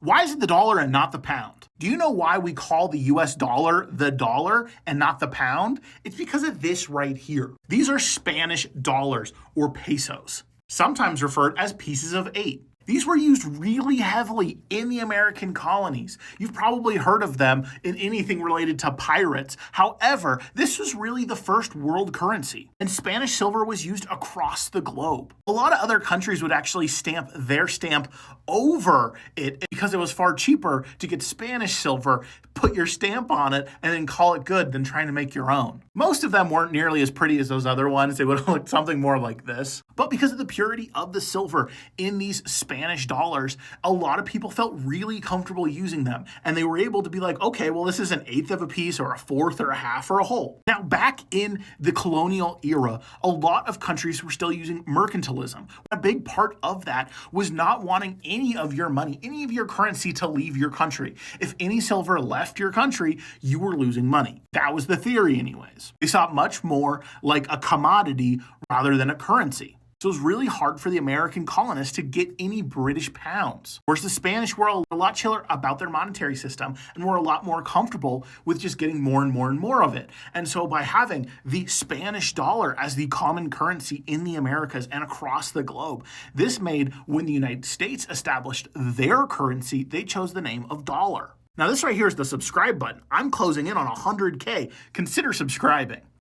Why is it the dollar and not the pound? Do you know why we call the US dollar the dollar and not the pound? It's because of this right here. These are Spanish dollars or pesos, sometimes referred as pieces of eight. These were used really heavily in the American colonies. You've probably heard of them in anything related to pirates. However, this was really the first world currency, and Spanish silver was used across the globe. A lot of other countries would actually stamp their stamp over it because it was far cheaper to get Spanish silver, put your stamp on it, and then call it good than trying to make your own. Most of them weren't nearly as pretty as those other ones. They would have looked something more like this. But because of the purity of the silver in these Spanish dollars, a lot of people felt really comfortable using them. And they were able to be like, okay, well, this is an eighth of a piece or a fourth or a half or a whole. Now, back in the colonial era, a lot of countries were still using mercantilism. A big part of that was not wanting any of your money, any of your currency to leave your country. If any silver left your country, you were losing money. That was the theory anyways. They saw it much more like a commodity rather than a currency. So it was really hard for the American colonists to get any British pounds. Whereas the Spanish were a lot chiller about their monetary system and were a lot more comfortable with just getting more and more and more of it. And so by having the Spanish dollar as the common currency in the Americas and across the globe, this made when the United States established their currency, they chose the name of dollar. Now this right here is the subscribe button. I'm closing in on 100K. Consider subscribing.